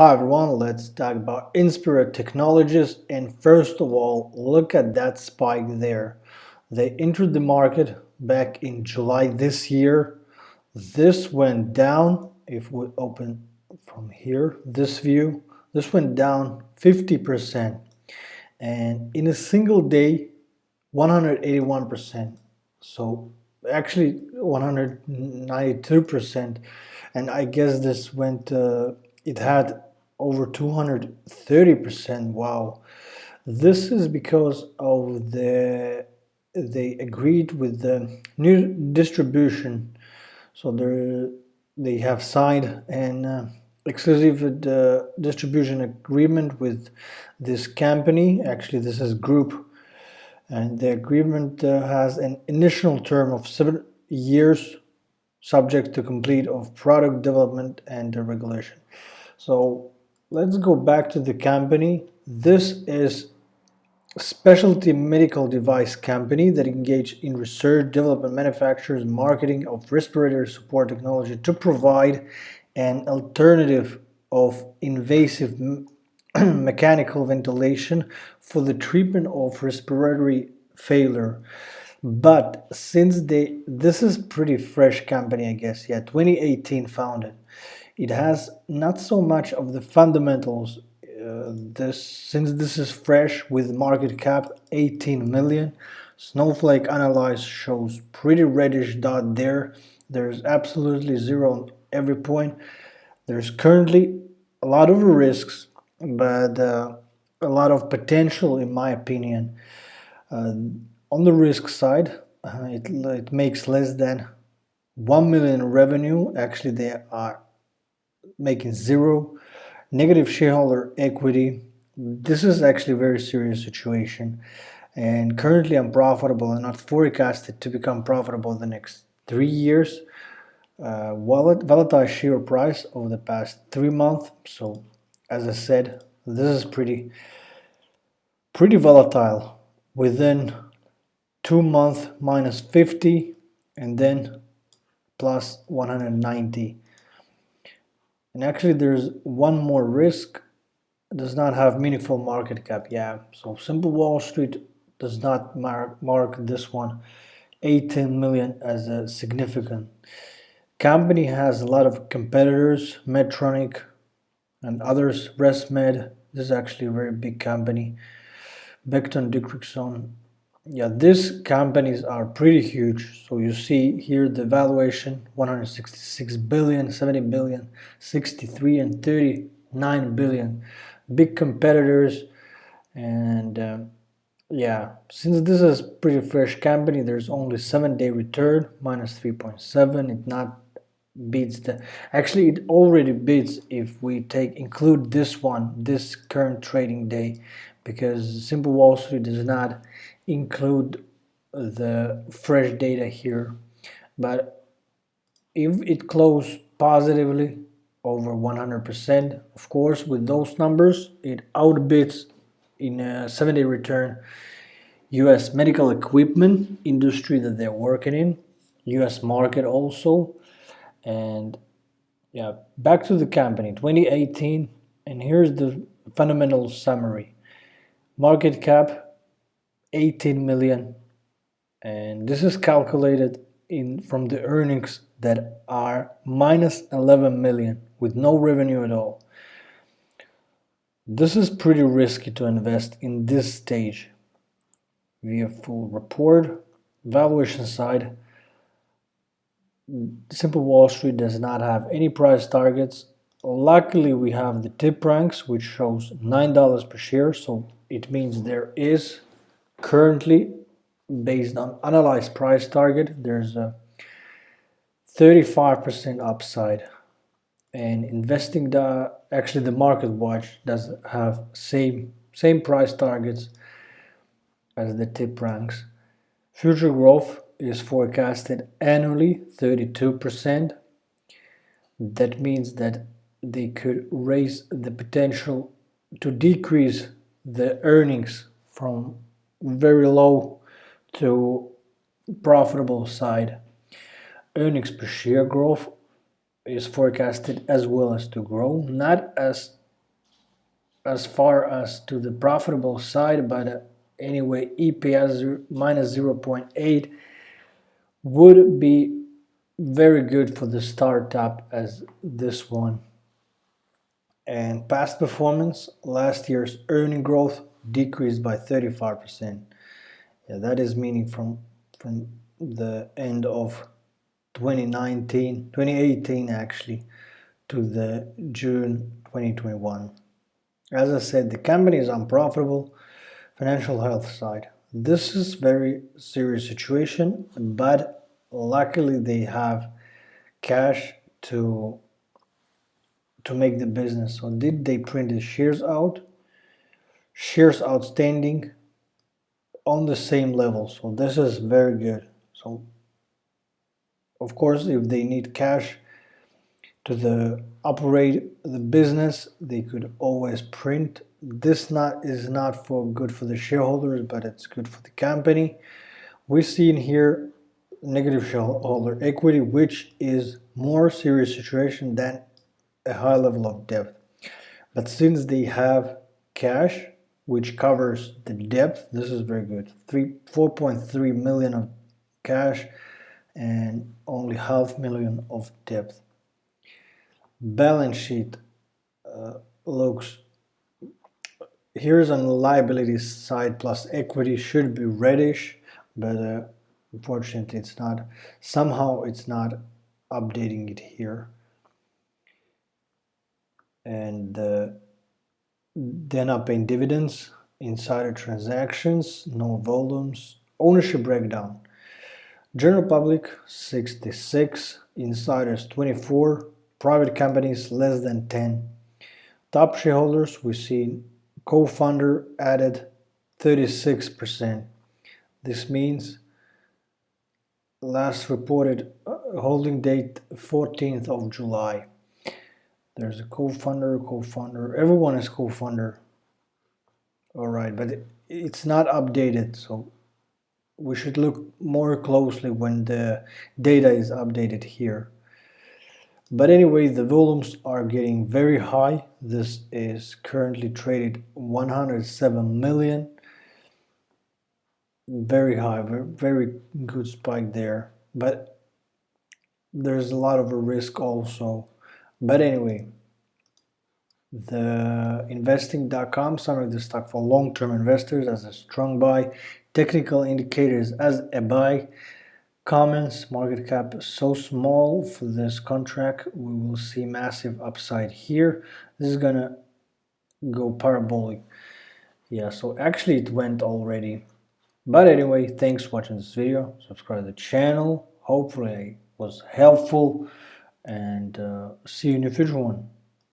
Hi everyone, let's talk about Inspira Technologies, and first of all, look at that spike there. They entered the market back in July this year. This went down. If we open from here, this view, this went down 50%, and in a single day 181%, so actually 192%, and I guess this went it had over 230%. Wow, this is because of they agreed with the new distribution, so they have signed an exclusive distribution agreement with this company. Actually, this is group, and the agreement has an initial term of 7 years subject to complete of product development and regulation. So let's go back to the company. This is a specialty medical device company that engage in research, development, manufacturers, marketing of respiratory support technology to provide an alternative of invasive mechanical ventilation for the treatment of respiratory failure. But since this is pretty fresh company, I guess, yeah, 2018 founded, it has not so much of the fundamentals. Since this is fresh with market cap 18 million, Snowflake Analyze shows pretty reddish dot there. There's absolutely zero on every point. There's currently a lot of risks, but a lot of potential, in my opinion. On the risk side, it makes less than 1 million revenue. Actually, they are making zero. Negative shareholder equity. This is actually a very serious situation, and currently unprofitable and not forecasted to become profitable in the next 3 years. Volatile share price over the past 3 months. So as I said, this is pretty volatile. Within 2 months minus 50, and then plus 190. And actually there's one more risk. It does not have meaningful market cap. Yeah, so Simple Wall Street does not mark this one 18 million as a significant. Company has a lot of competitors, Medtronic and others, ResMed. This is actually a very big company. Becton Dickinson. Yeah, these companies are pretty huge. So you see here the valuation 166 billion, 70 billion, 63 and 39 billion. Big competitors. And yeah, since this is pretty fresh company, there's only 7-day return minus 3.7. It not beats the, actually it already beats if we include this current trading day, because Simple Wall Street does not include the fresh data here. But if it closed positively over 100%, of course with those numbers it outbids in a 7-day return US medical equipment industry that they're working in, US market also. And yeah, back to the company 2018, and here's the fundamental summary. Market cap 18 million, and this is calculated from the earnings that are minus 11 million with no revenue at all. This is pretty risky to invest in this stage. Via full report, valuation side, Simple Wall Street does not have any price targets. Luckily we have the tip ranks, which shows $9 per share, so it means there is currently, based on analyzed price target, there's a 35% upside. And investing actually the market watch does have same price targets as the tip ranks. Future growth is forecasted annually 32%. That means that they could raise the potential to decrease the earnings from very low to profitable side. Earnings per share growth is forecasted as well as to grow, not as as far as to the profitable side, but anyway, EPS minus 0.8 would be very good for the startup as this one. And past performance, last year's earning growth decreased by 35%. Yeah, that is meaning from the end of 2018 actually, to the June 2021. As I said, the company is unprofitable, financial health side. This is very serious situation, but luckily they have cash to make the business. So did they print the shares out? Shares outstanding on the same level. So this is very good. So of course, if they need cash to operate the business, they could always print. This is not good for the shareholders, but it's good for the company. We see in here negative shareholder equity, which is more serious situation than a high level of debt. But since they have cash, which covers the debt, this is very good. 4.3 million of cash and only $500,000 of debt. Balance sheet looks, here's on the liability side plus equity should be reddish, but unfortunately it's not. Somehow it's not updating it here. And they're not paying dividends, insider transactions, no volumes, ownership breakdown. General public 66, insiders 24, private companies less than 10. Top shareholders, we see co-founder added 36%. This means last reported holding date 14th of July. There's a co-founder, everyone is co-founder. All right, but it's not updated, so we should look more closely when the data is updated here. But anyway, the volumes are getting very high. This is currently traded 107 million. Very high, very good spike there. But there's a lot of a risk also. But anyway, the investing.com summarized the stock for long-term investors as a strong buy, technical indicators as a buy, comments, market cap so small for this contract, we will see massive upside here. This is gonna go parabolic. Yeah, so actually it went already. But anyway, thanks for watching this video. Subscribe to the channel. Hopefully it was helpful, and see you in the future one.